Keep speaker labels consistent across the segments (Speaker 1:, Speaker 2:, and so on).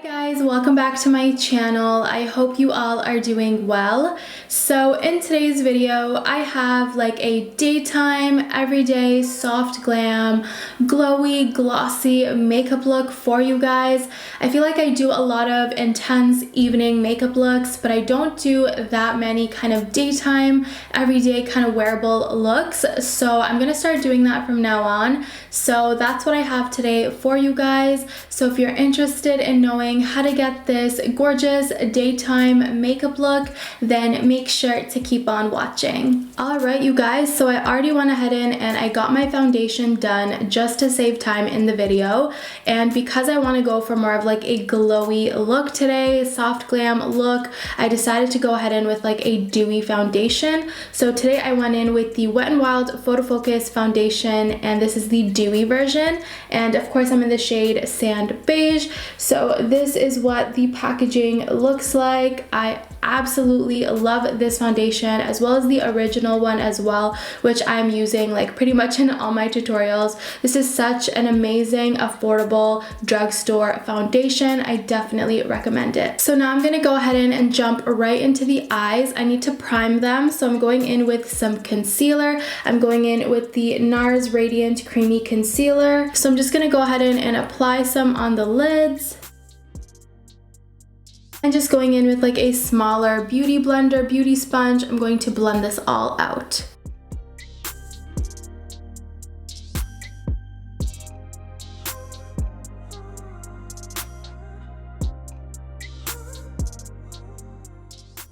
Speaker 1: Guys, welcome back to my channel. I hope you all are doing well. So in today's video, I have like a daytime, everyday, soft glam, glowy, glossy makeup look for you guys. I feel like I do a lot of intense evening makeup looks, but I don't do that many kind of daytime, everyday kind of wearable looks. So I'm gonna start doing that from now on. So that's what I have today for you guys. So if you're interested in knowing how to get this gorgeous daytime makeup look, then make sure to keep on watching. Alright you guys, so I already went ahead and I got my foundation done just to save time in the video, and because I want to go for more of like a glowy look today, soft glam look, I decided to go ahead and with like a dewy foundation. So today I went in with the Wet n Wild Photo Focus foundation, and this is the dewy version, and of course I'm in the shade Sand Beige. So this is what the packaging looks like. I absolutely love this foundation, as well as the original one as well, which I'm using like pretty much in all my tutorials. This is such an amazing, affordable drugstore foundation. I definitely recommend it. So now I'm gonna go ahead and jump right into the eyes. I need to prime them, so I'm going in with some concealer. I'm going in with the Nars Radiant Creamy Concealer. So I'm just gonna go ahead and apply some on the lids. And just going in with like a smaller beauty blender, beauty sponge, I'm going to blend this all out.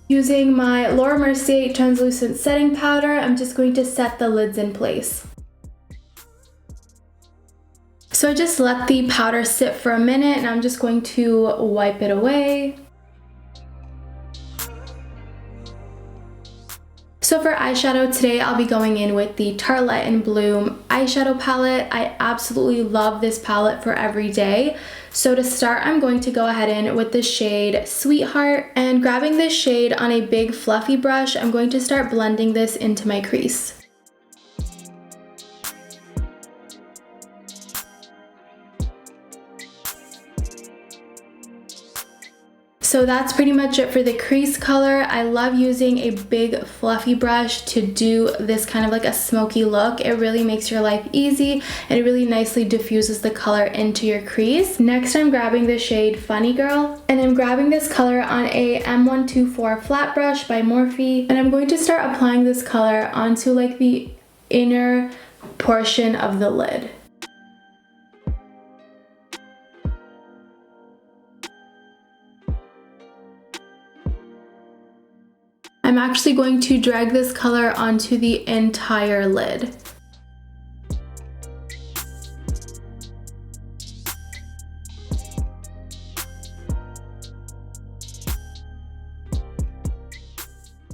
Speaker 1: Using my Laura Mercier translucent setting powder, I'm just going to set the lids in place. So I just let the powder sit for a minute, and I'm just going to wipe it away. So for eyeshadow today, I'll be going in with the Tartelette in Bloom eyeshadow palette. I absolutely love this palette for every day. So to start, I'm going to go ahead in with the shade Sweetheart, and grabbing this shade on a big fluffy brush, I'm going to start blending this into my crease. So that's pretty much it for the crease color. I love using a big fluffy brush to do this kind of like a smoky look. It really makes your life easy, and it really nicely diffuses the color into your crease. Next, I'm grabbing the shade Funny Girl, and I'm grabbing this color on a M124 flat brush by Morphe, and I'm going to start applying this color onto like the inner portion of the lid. I'm actually going to drag this color onto the entire lid.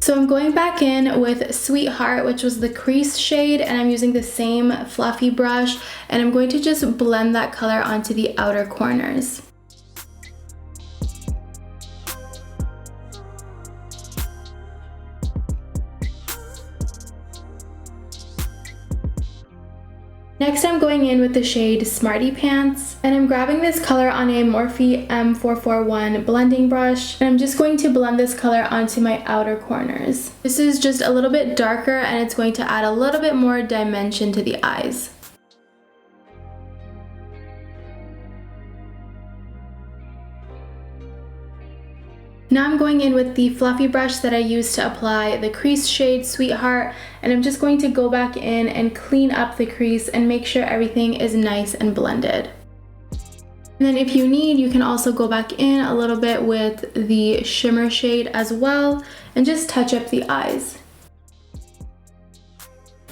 Speaker 1: So I'm going back in with Sweetheart, which was the crease shade, and I'm using the same fluffy brush, and I'm going to just blend that color onto the outer corners. Next, I'm going in with the shade Smarty Pants, and I'm grabbing this color on a Morphe M441 blending brush, and I'm just going to blend this color onto my outer corners. This is just a little bit darker, and it's going to add a little bit more dimension to the eyes. Now I'm going in with the fluffy brush that I used to apply the crease shade Sweetheart, and I'm just going to go back in and clean up the crease and make sure everything is nice and blended. And then if you need, you can also go back in a little bit with the shimmer shade as well and just touch up the eyes.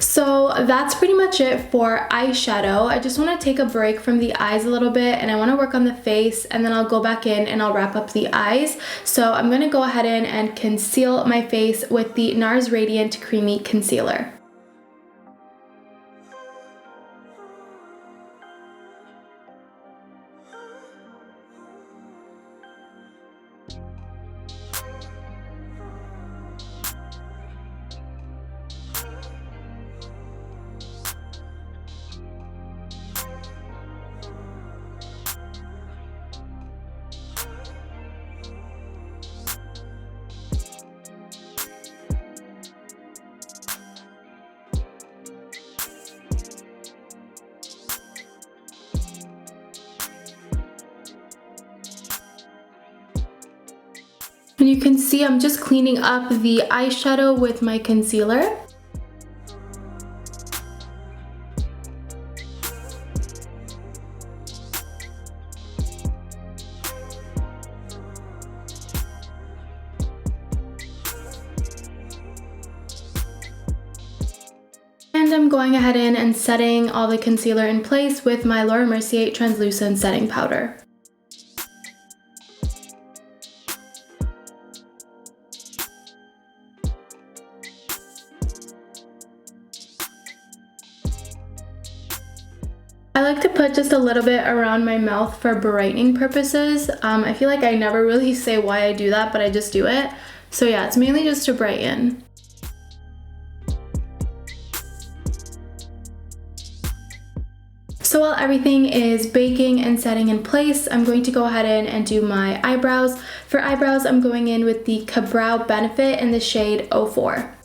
Speaker 1: So that's pretty much it for eyeshadow. I just want to take a break from the eyes a little bit, and I want to work on the face, and then I'll go back in and I'll wrap up the eyes. So I'm going to go ahead in and conceal my face with the Nars Radiant Creamy Concealer. And you can see I'm just cleaning up the eyeshadow with my concealer. And I'm going ahead and setting all the concealer in place with my Laura Mercier translucent setting powder. I like to put just a little bit around my mouth for brightening purposes. I feel like I never really say why I do that, but I just do it. So yeah, it's mainly just to brighten. So while everything is baking and setting in place, I'm going to go ahead and do my eyebrows. For eyebrows, I'm going in with the Ka-Brow Benefit in the shade 04.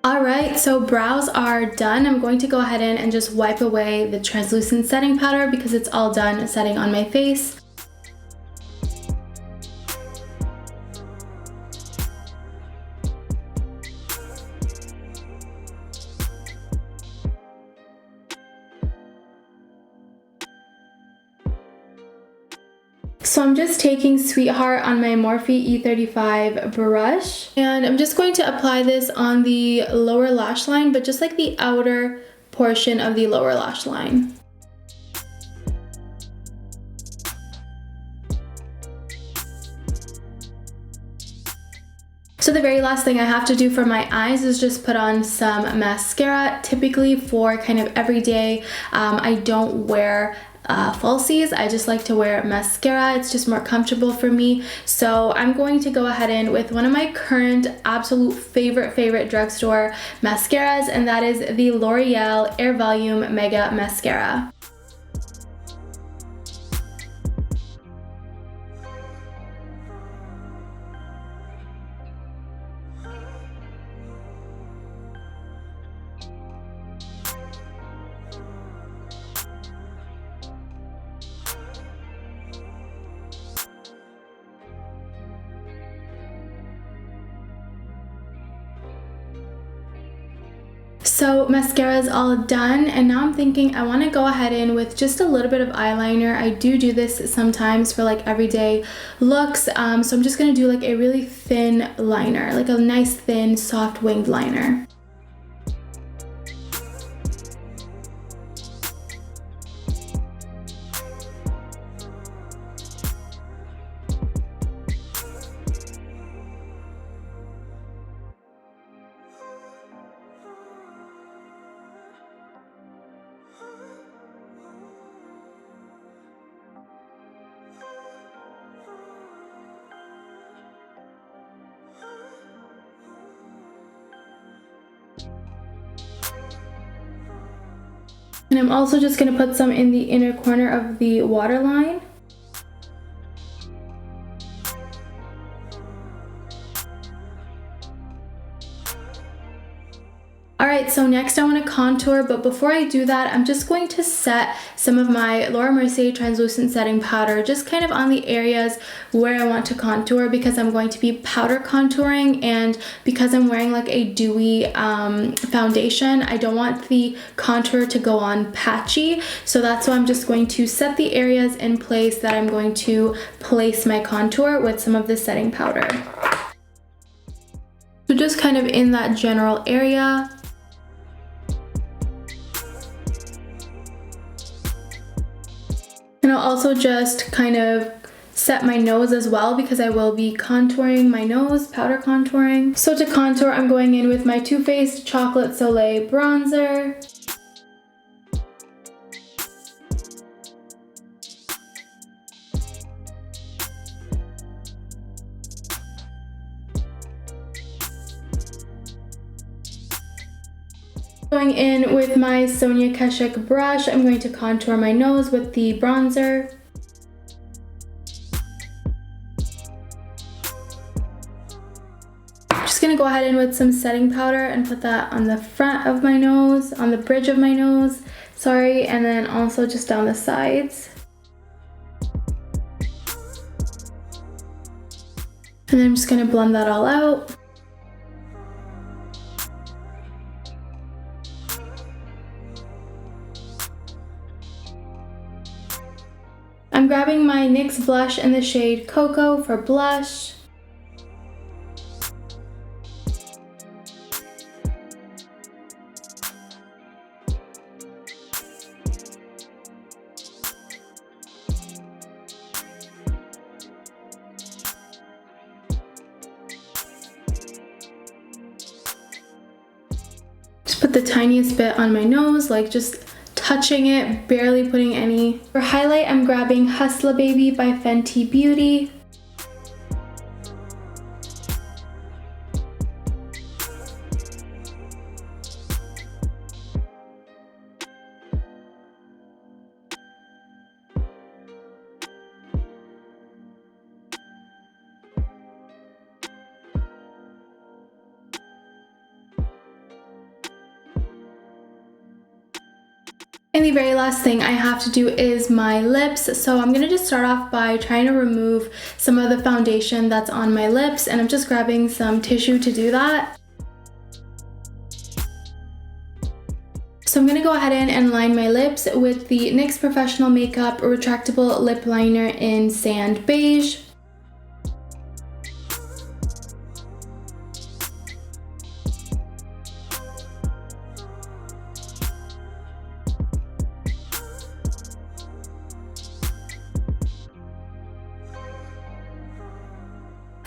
Speaker 1: Alright, so brows are done. I'm going to go ahead and just wipe away the translucent setting powder because it's all done setting on my face. So I'm just taking Sweetheart on my Morphe E35 brush, and I'm just going to apply this on the lower lash line, but just like the outer portion of the lower lash line. So the very last thing I have to do for my eyes is just put on some mascara. Typically for kind of everyday, I don't wear falsies. I just like to wear mascara. It's just more comfortable for me. So I'm going to go ahead in with one of my current absolute favorite drugstore mascaras, and that is the L'Oreal Air Volume Mega Mascara. So mascara is all done, and now I'm thinking I want to go ahead in with just a little bit of eyeliner. I do this sometimes for like everyday looks, so I'm just going to do like a really thin liner, like a nice thin soft winged liner. And I'm also just going to put some in the inner corner of the waterline. Alright, so next I want to contour, but before I do that, I'm just going to set some of my Laura Mercier translucent setting powder just kind of on the areas where I want to contour, because I'm going to be powder contouring, and because I'm wearing like a dewy foundation, I don't want the contour to go on patchy. So that's why I'm just going to set the areas in place that I'm going to place my contour with some of the setting powder. So just kind of in that general area. And I'll also just kind of set my nose as well because I will be contouring my nose, powder contouring. So to contour, I'm going in with my Too Faced Chocolate Soleil bronzer. Going in with my Sonia Kashuk brush, I'm going to contour my nose with the bronzer. Just gonna go ahead in with some setting powder and put that on the front of my nose, on the bridge of my nose, sorry, and then also just down the sides. And then I'm just gonna blend that all out. I'm grabbing my NYX blush in the shade Cocoa for blush. Just put the tiniest bit on my nose, like just touching it, barely putting any. For highlight, I'm grabbing Hustla Baby by Fenty Beauty. And the very last thing I have to do is my lips. So I'm gonna just start off by trying to remove some of the foundation that's on my lips, and I'm just grabbing some tissue to do that. So I'm gonna go ahead and line my lips with the NYX Professional Makeup Retractable Lip Liner in Sand Beige.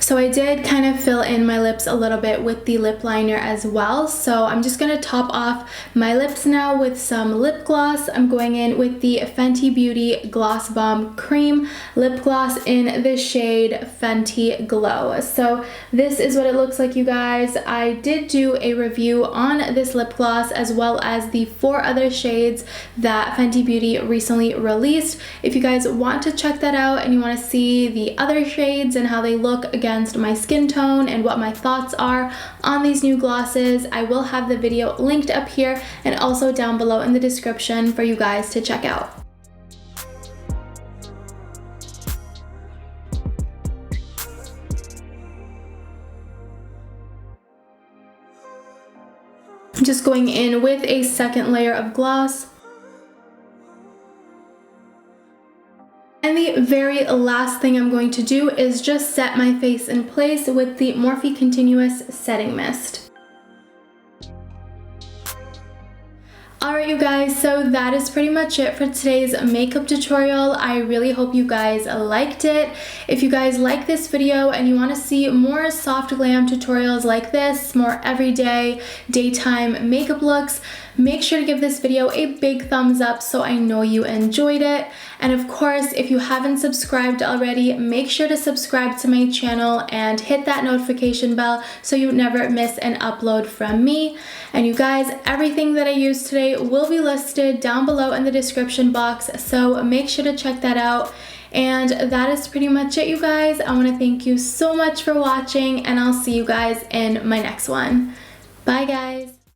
Speaker 1: So I did kind of fill in my lips a little bit with the lip liner as well. So I'm just gonna top off my lips now with some lip gloss. I'm going in with the Fenty Beauty Gloss Bomb Cream Lip Gloss in the shade Fenty Glow. So this is what it looks like, you guys. I did do a review on this lip gloss as well as the 4 other shades that Fenty Beauty recently released. If you guys want to check that out and you want to see the other shades and how they look against my skin tone and what my thoughts are on these new glosses, I will have the video linked up here and also down below in the description for you guys to check out. I'm just going in with a second layer of gloss. And the very last thing I'm going to do is just set my face in place with the Morphe Continuous Setting Mist. Alright, you guys, so that is pretty much it for today's makeup tutorial. I really hope you guys liked it. If you guys like this video and you want to see more soft glam tutorials like this, more everyday daytime makeup looks, make sure to give this video a big thumbs up so I know you enjoyed it. And of course, if you haven't subscribed already, make sure to subscribe to my channel and hit that notification bell so you never miss an upload from me. And you guys, everything that I used today will be listed down below in the description box, so make sure to check that out. And that is pretty much it, you guys. I want to thank you so much for watching, and I'll see you guys in my next one. Bye, guys.